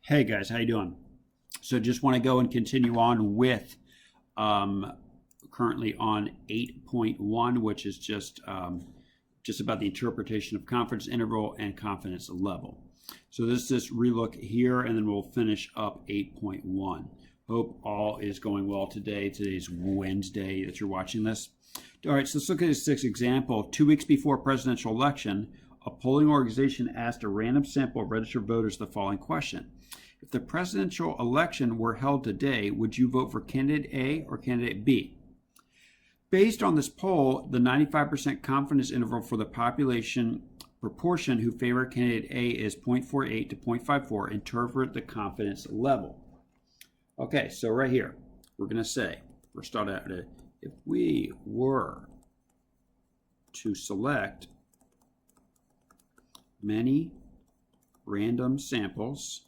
Hey guys, how you doing? So just want to go and continue on with currently on 8.1, which is just about the interpretation of confidence interval and confidence level. So this is relook here, and then we'll finish up 8.1. Hope all is going well today. Today's Wednesday that you're watching this. All right, so let's look at this sixth example. 2 weeks before presidential election, a polling organization asked a random sample of registered voters the following question. If the presidential election were held today, would you vote for candidate A or candidate B? Based on this poll, the 95% confidence interval for the population proportion who favor candidate A is 0.48 to 0.54. Interpret the confidence level. Okay, so right here, we're going to say, we're starting out at if we were to select many random samples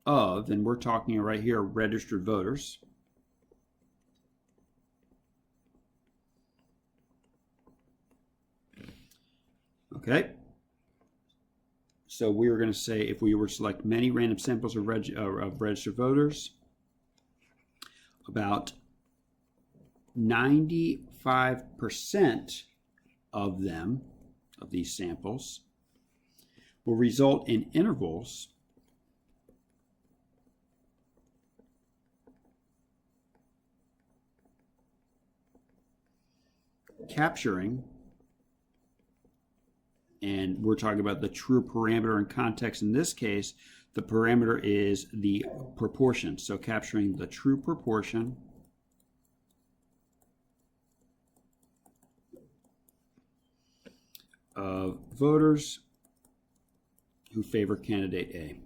of, and we're talking right here, registered voters. Okay. So we were going to say if we were to select many random samples of registered voters, about 95% of them, of these samples, will result in intervals capturing, and we're talking about the true parameter in context. In this case, the parameter is the proportion. So capturing the true proportion of voters who favor candidate A.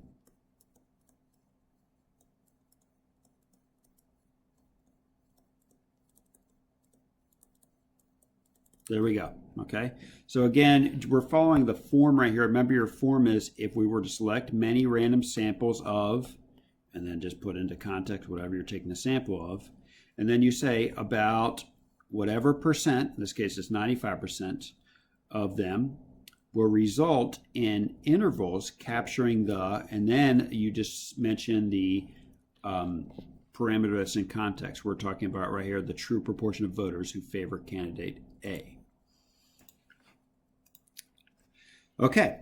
There we go. Okay. So again, we're following the form right here. Remember, your form is if we were to select many random samples of, and then just put into context whatever you're taking the sample of. And then you say about whatever percent, in this case it's 95% of them, will result in intervals capturing the, and then you just mention the parameter that's in context. We're talking about right here the true proportion of voters who favor candidate A. Okay,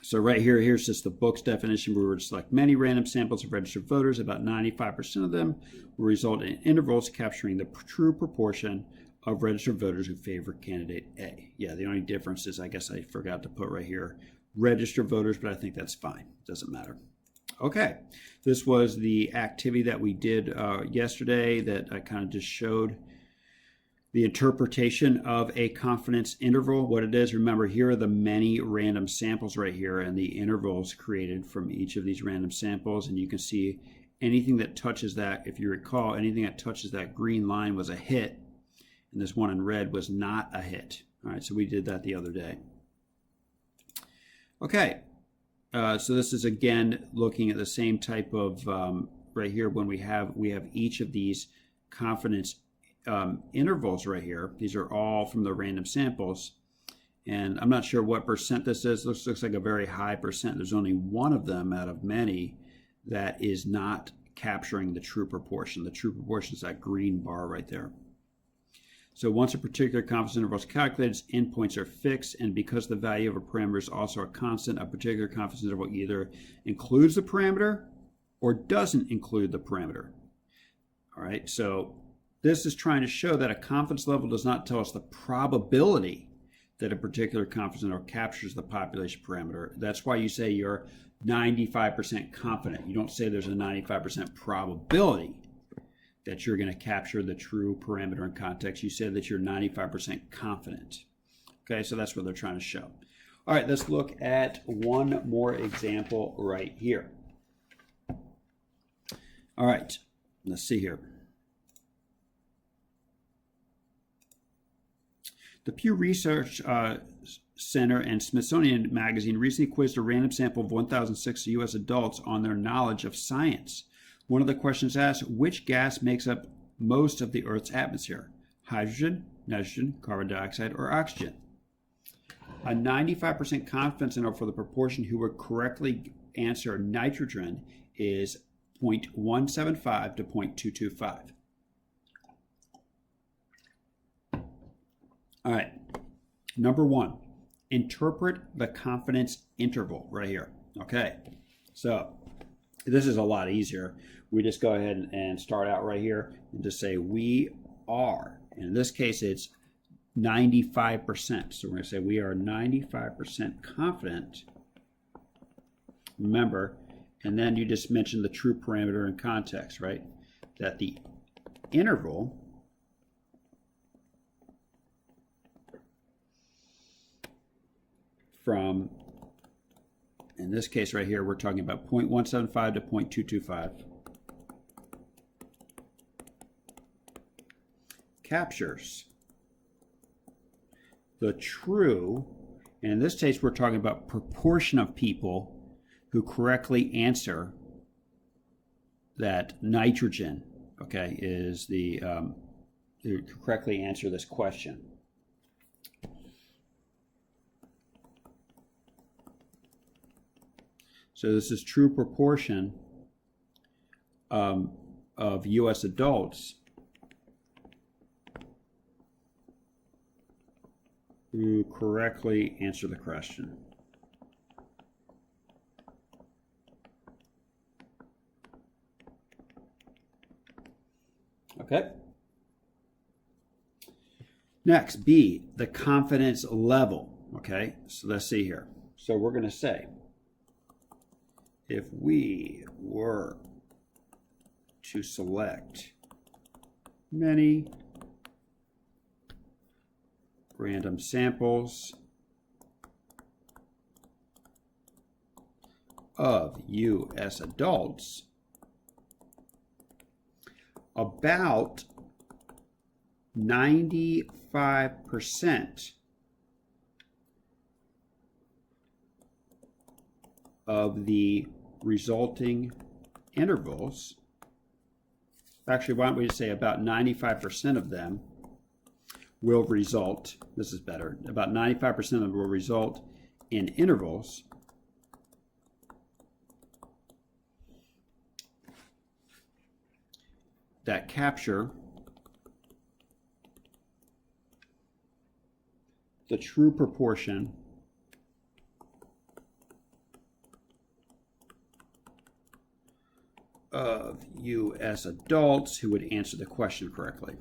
so right here, here's just the book's definition. We were to select many random samples of registered voters. About 95% of them will result in intervals capturing the true proportion of registered voters who favor candidate A. Yeah, the only difference is I guess I forgot to put right here registered voters, but I think that's fine. It doesn't matter. Okay, this was the activity that we did yesterday that I kind of just showed the interpretation of a confidence interval, what it is. Remember, here are the many random samples right here and the intervals created from each of these random samples. And you can see anything that touches that, if you recall, anything that touches that green line was a hit. And this one in red was not a hit. All right, so we did that the other day. Okay. So this is again looking at the same type of right here when we have each of these confidence intervals right here. These are all from the random samples, and I'm not sure what percent this is. This looks like a very high percent. There's only one of them out of many that is not capturing the true proportion. The true proportion is that green bar right there. So once a particular confidence interval is calculated, its endpoints are fixed, and because the value of a parameter is also a constant, a particular confidence interval either includes the parameter or doesn't include the parameter. All right, so this is trying to show that a confidence level does not tell us the probability that a particular confidence interval captures the population parameter. That's why you say you're 95% confident. You don't say there's a 95% probability that you're going to capture the true parameter in context. You said that you're 95% confident. Okay, so that's what they're trying to show. All right, let's look at one more example right here. All right, let's see here. The Pew Research Center and Smithsonian Magazine recently quizzed a random sample of 1,006 U.S. adults on their knowledge of science. One of the questions asked, which gas makes up most of the Earth's atmosphere? Hydrogen, nitrogen, carbon dioxide, or oxygen? A 95% confidence interval for the proportion who would correctly answer nitrogen is 0.175 to 0.225. All right, number one, interpret the confidence interval right here. Okay, so this is a lot easier. We just go ahead and start out right here and just say we are. In this case, it's 95%. So we're going to say we are 95% confident. Remember, and then you just mentioned the true parameter in context, right? That the interval from, in this case right here, we're talking about 0.175 to 0.225, captures the true, and in this case we're talking about proportion of people who correctly answer that nitrogen, okay, is the who correctly answer this question. So this is true proportion of U.S. adults who correctly answer the question. Okay. Next, B, the confidence level. Okay, so let's see here. So we're going to say, if we were to select many random samples of U.S. adults, about 95% of the resulting intervals, actually, why don't we say about 95% of them will result, this is better, about 95% of them will result in intervals that capture the true proportion of U.S. adults who would answer the question correctly.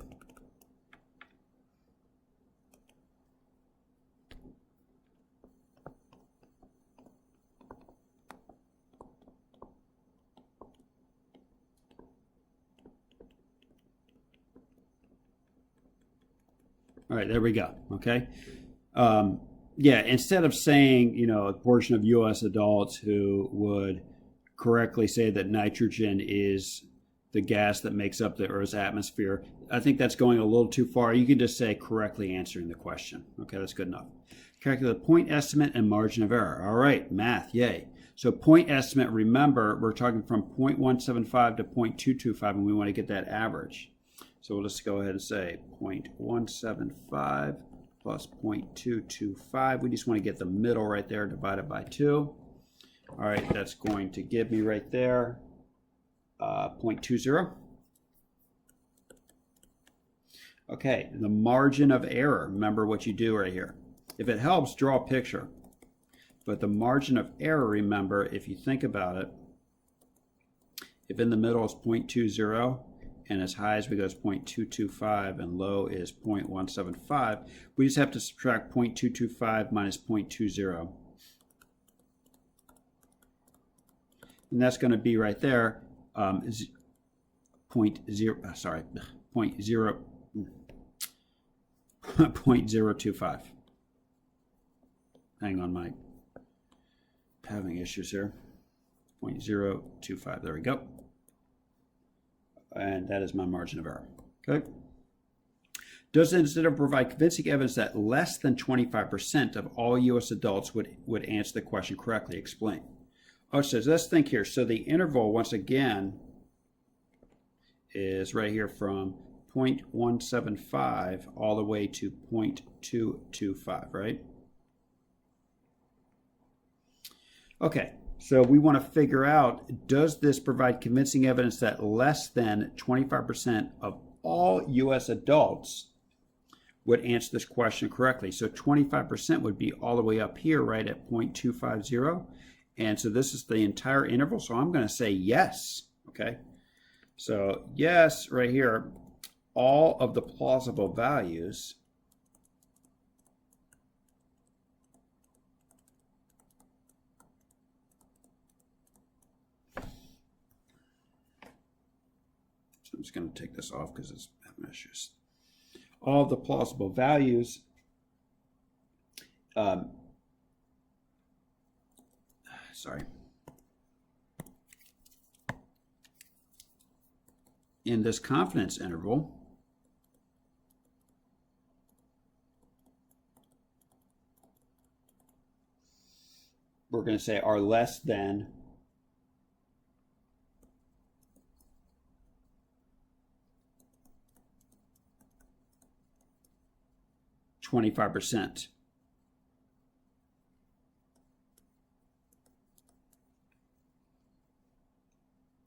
All right, there we go. Okay. Yeah, instead of saying, you know, a portion of U.S. adults who would correctly say that nitrogen is the gas that makes up the Earth's atmosphere, I think that's going a little too far. You can just say correctly answering the question. Okay, that's good enough. Calculate point estimate and margin of error. All right, math, yay. So point estimate, remember, we're talking from 0.175 to 0.225, and we want to get that average. So we'll just go ahead and say 0.175 plus 0.225. We just want to get the middle right there divided by 2. All right, that's going to give me right there 0.20. Okay, the margin of error. Remember what you do right here. If it helps, draw a picture. But the margin of error, remember, if you think about it, if in the middle is 0.20, and as high as we go is 0.225 and low is 0.175, we just have to subtract 0.225 minus 0.20. And that's going to be right there, 0.025. Hang on, Mike. Having issues here. 0.025. There we go. And that is my margin of error. Okay. Does the instead of provide convincing evidence that less than 25% of all U.S. adults would answer the question correctly? Explain. Oh, so let's think here. So the interval, once again, is right here from 0.175 all the way to 0.225, right? Okay, so we want to figure out, does this provide convincing evidence that less than 25% of all U.S. adults would answer this question correctly? So 25% would be all the way up here, right at 0.250. And so this is the entire interval. So I'm going to say yes. Okay. So yes, right here, all of the plausible values I'm just going to take this off because it's having issues. All of the plausible values in this confidence interval we're going to say are less than 25%.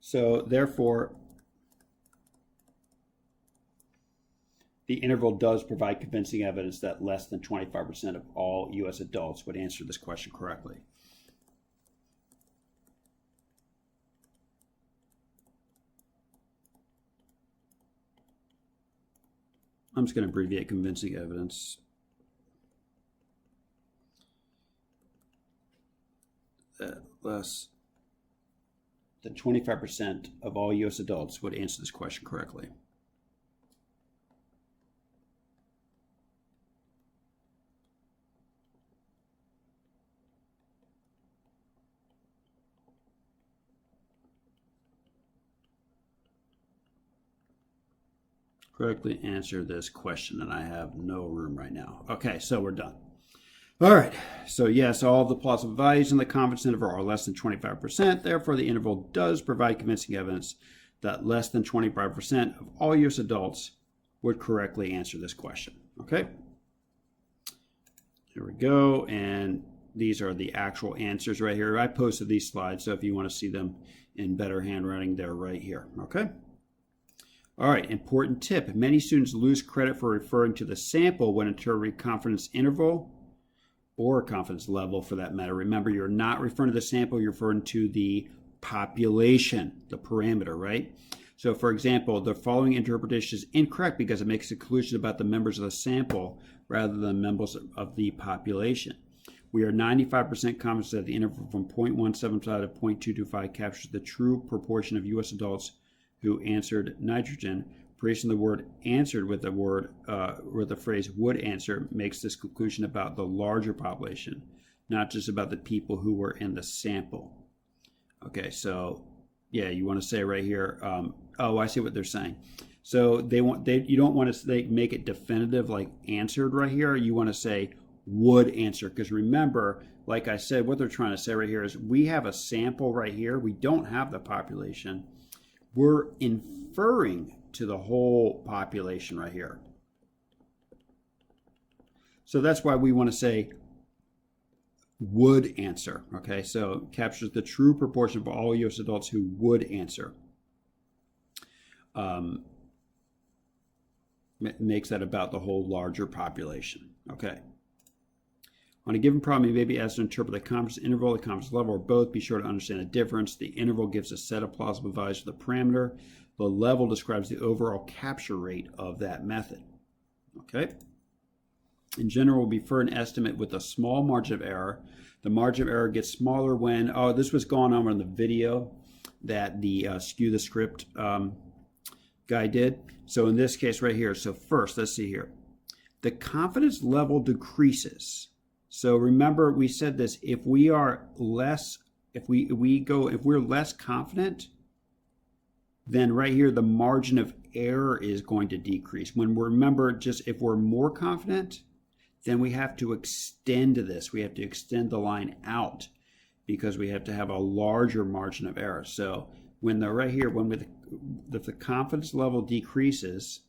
So therefore, the interval does provide convincing evidence that less than 25% of all U.S. adults would answer this question correctly. I'm just going to abbreviate convincing evidence. Less than 25% of all U.S. adults would answer this question correctly. Correctly answer this question, and I have no room right now. Okay, so we're done. All right, so yes, all of the plausible values in the confidence interval are less than 25%. Therefore, the interval does provide convincing evidence that less than 25% of all U.S. adults would correctly answer this question. Okay, here we go, and these are the actual answers right here. I posted these slides, so if you want to see them in better handwriting, they're right here. Okay. All right, important tip. Many students lose credit for referring to the sample when interpreting confidence interval or confidence level for that matter. Remember, you're not referring to the sample, you're referring to the population, the parameter, right? So for example, the following interpretation is incorrect because it makes a conclusion about the members of the sample rather than members of the population. We are 95% confident that the interval from 0.175 to 0.225 captures the true proportion of U.S. adults who answered nitrogen. Replacing the word answered with the phrase would answer makes this conclusion about the larger population, not just about the people who were in the sample. Okay, so yeah, you want to say right here, oh, I see what they're saying. So you don't want to make it definitive like answered right here. You want to say would answer, because remember, like I said, what they're trying to say right here is we have a sample right here. We don't have the population. We're inferring to the whole population right here. So that's why we want to say would answer. Okay, so captures the true proportion of all U.S. adults who would answer. Makes that about the whole larger population. Okay. On a given problem, you may be asked to interpret the confidence interval, the confidence level, or both. Be sure to understand the difference. The interval gives a set of plausible values for the parameter. The level describes the overall capture rate of that method. Okay. In general, we'll prefer an estimate with a small margin of error. The margin of error gets smaller when, oh, this was going on in the video that the Skew the Script guy did. So in this case right here, so first, let's see here. The confidence level decreases. So remember, we said this, if we are less, if we're less confident, then right here, the margin of error is going to decrease. When we're, remember, just if we're more confident, then we have to extend this. We have to extend the line out because we have to have a larger margin of error. So when they're right here, if the confidence level decreases,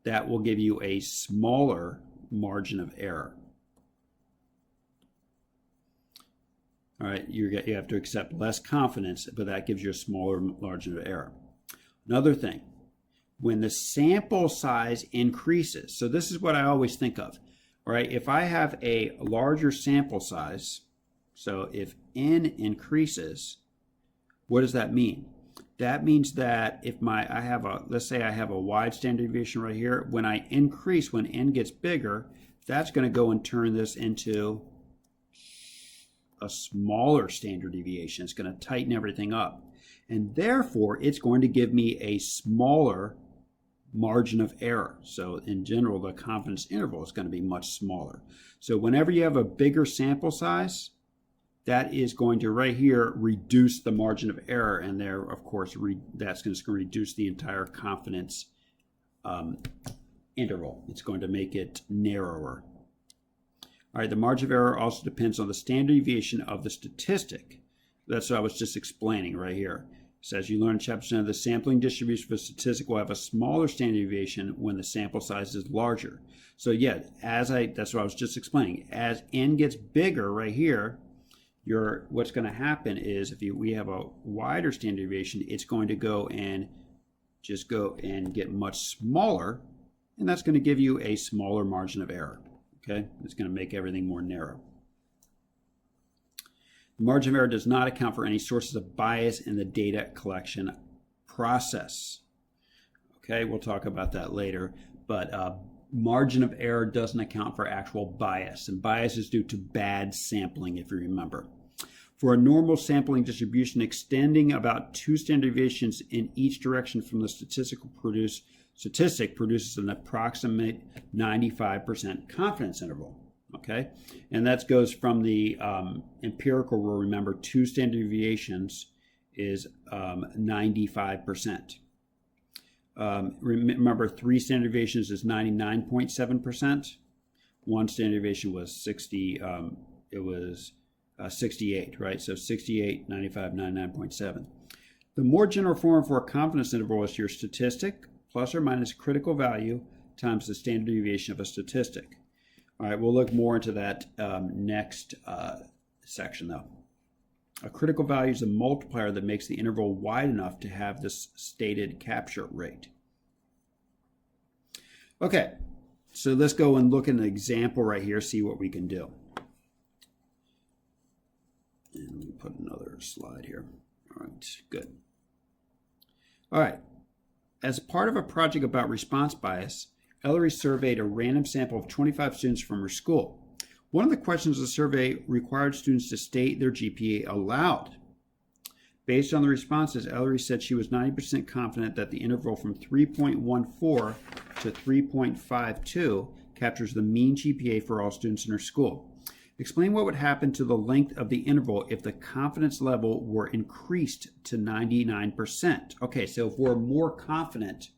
that will give you a smaller margin of error. All right, you have to accept less confidence, but that gives you a smaller margin of error. Another thing, when the sample size increases, so this is what I always think of, all right? If I have a larger sample size, so if n increases, what does that mean? That means that if let's say I have a wide standard deviation right here, when I increase, when n gets bigger, that's going to go and turn this into a smaller standard deviation. It's going to tighten everything up. And therefore, it's going to give me a smaller margin of error. So in general, the confidence interval is going to be much smaller. So whenever you have a bigger sample size, that is going to right here reduce the margin of error. And there, of course, that's going to reduce the entire confidence interval. It's going to make it narrower. All right, the margin of error also depends on the standard deviation of the statistic. That's what I was just explaining right here. It says you learn in Chapter 10 the sampling distribution for a statistic will have a smaller standard deviation when the sample size is larger. So yeah, that's what I was just explaining. As n gets bigger right here, what's going to happen is if we have a wider standard deviation, it's going to go and get much smaller, and that's going to give you a smaller margin of error. Okay, it's going to make everything more narrow. The margin of error does not account for any sources of bias in the data collection process. Okay, we'll talk about that later, but margin of error doesn't account for actual bias, and bias is due to bad sampling, if you remember. For a normal sampling distribution, extending about 2 standard deviations in each direction from the statistic produces an approximate 95% confidence interval. Okay, and that goes from the empirical rule. Remember, 2 standard deviations is 95%. Remember, 3 standard deviations is 99.7%. 1 standard deviation was 68, right? So 68, 95, 99.7. The more general form for a confidence interval is your statistic plus or minus critical value times the standard deviation of a statistic. All right, we'll look more into that next section, though. A critical value is a multiplier that makes the interval wide enough to have this stated capture rate. Okay, so let's go and look at an example right here, see what we can do. And let me put another slide here. All right, good. All right, as part of a project about response bias, Ellery surveyed a random sample of 25 students from her school. One of the questions of the survey required students to state their GPA aloud. Based on the responses, Ellery said she was 90% confident that the interval from 3.14 to 3.52 captures the mean GPA for all students in her school. Explain what would happen to the length of the interval if the confidence level were increased to 99%. Okay, so if we're more confident,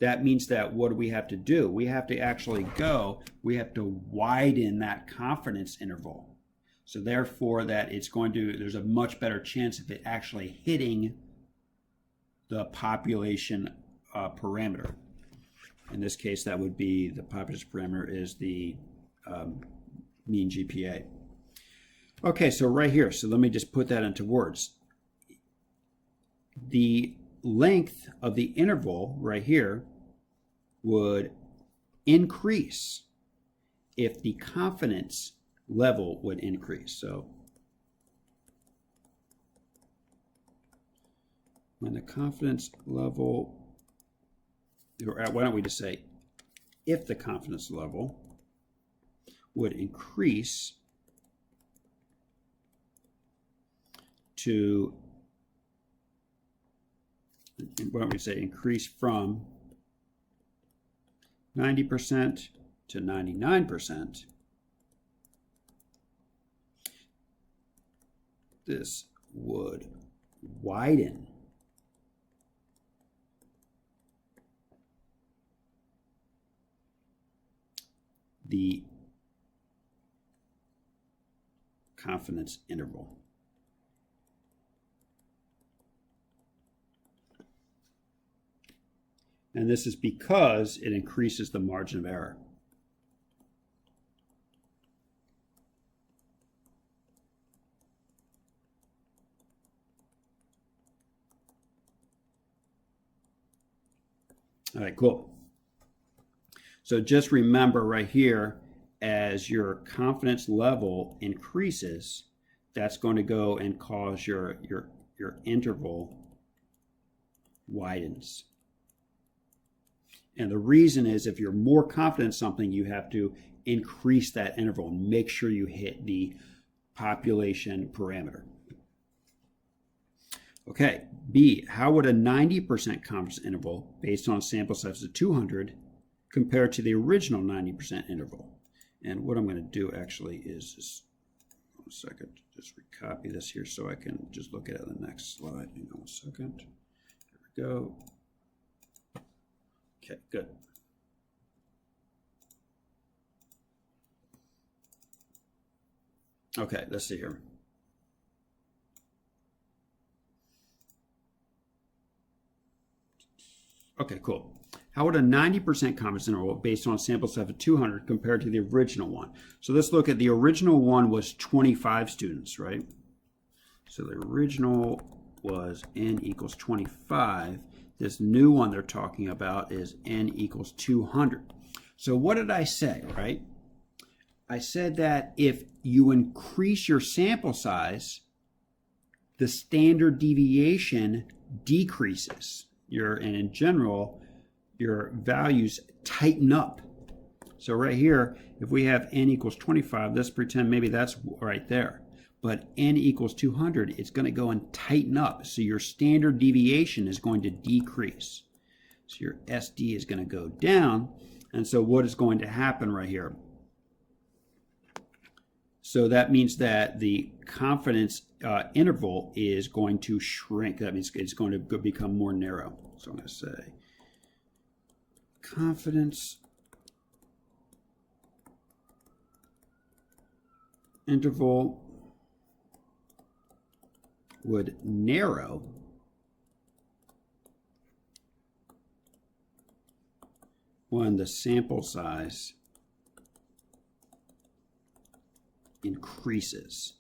that means that what do we have to do? We have to actually we have to widen that confidence interval. So therefore there's a much better chance of it actually hitting the population parameter. In this case, that would be the population parameter is the mean GPA. Okay, so right here, so let me just put that into words. The length of the interval right here would increase if the confidence level would increase. So when the confidence level, or why don't we just say if the confidence level would increase to, why don't we say increase from 90% to 99%, this would widen the confidence interval. And this is because it increases the margin of error. All right, cool. So just remember right here, as your confidence level increases, that's going to go and cause your interval widens. And the reason is if you're more confident in something, you have to increase that interval and make sure you hit the population parameter. Okay, B, how would a 90% confidence interval based on a sample size of 200 compare to the original 90% interval? And what I'm going to do actually is just, 1 second, just recopy this here so I can just look at it on the next slide. Hang on 1 second. Here we go. Okay, good. Okay, let's see here. Okay, cool. How would a 90% confidence interval based on a sample size of 200 compare to the original one? So let's look at the original one was 25 students, right? So the original was n equals 25. This new one they're talking about is n equals 200. So what did I say, right? I said that if you increase your sample size, the standard deviation decreases. And in general, your values tighten up. So right here, if we have n equals 25, let's pretend maybe that's right there. But n equals 200, it's going to go and tighten up. So your standard deviation is going to decrease. So your SD is going to go down. And so what is going to happen right here? So that means that the confidence interval is going to shrink. That means it's going to become more narrow. So I'm going to say confidence interval would narrow when the sample size increases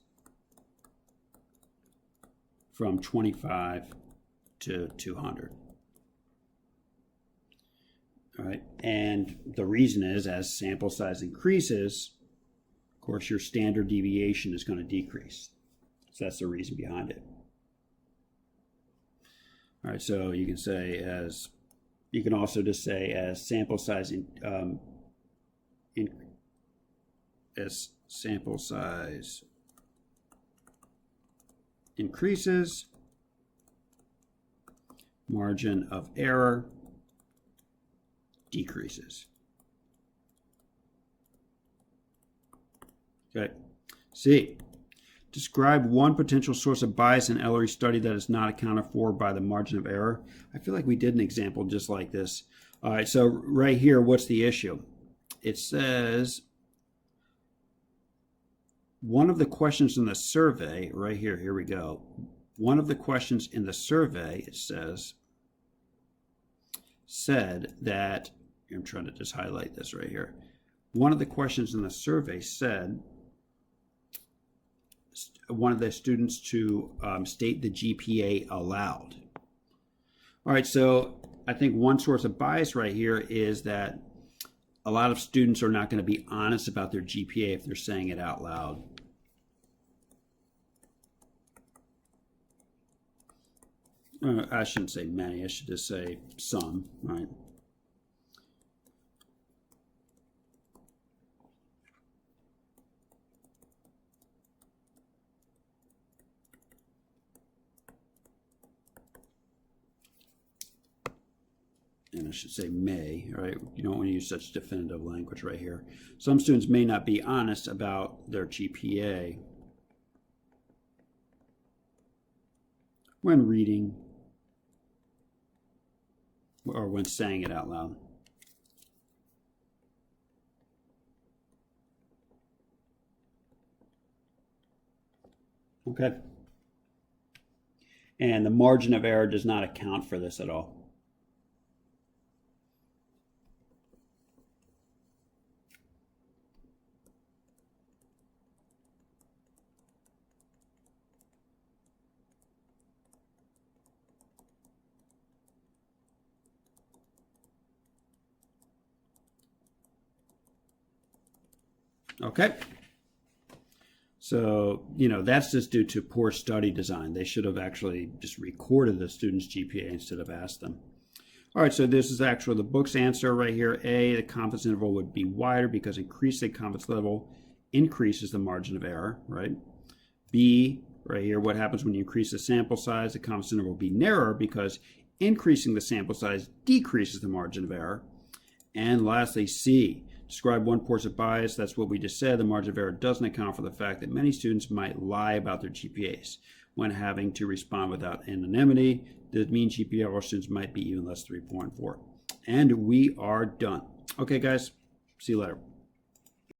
from 25 to 200. All right, and the reason is as sample size increases, of course, your standard deviation is going to decrease. So that's the reason behind it. All right, so you can say as, you can also just say as sample size as sample size increases, margin of error decreases. Okay. C. Describe one potential source of bias in Ellery study that is not accounted for by the margin of error. I feel like we did an example just like this. All right, so right here, what's the issue? It says one of the questions in the survey, right here, here we go. One of the questions in the survey, it said that, I'm trying to just highlight this right here. One of the questions in the survey said, one of the students to state the GPA aloud. All right, so I think one source of bias right here is that a lot of students are not going to be honest about their GPA if they're saying it out loud. I shouldn't say many, I should just say some, right? And I should say may, right? You don't want to use such definitive language right here. Some students may not be honest about their GPA when reading or when saying it out loud. Okay. And the margin of error does not account for this at all. Okay. So, that's just due to poor study design. They should have actually just recorded the student's GPA instead of asked them. All right, so this is actually the book's answer right here. A, the confidence interval would be wider because increasing confidence level increases the margin of error, right? B, right here, what happens when you increase the sample size? The confidence interval will be narrower because increasing the sample size decreases the margin of error. And lastly, C, describe one course of bias. That's what we just said. The margin of error doesn't account for the fact that many students might lie about their GPAs when having to respond without anonymity. The mean GPA of our students might be even less 3.4. And we are done. Okay, guys, see you later.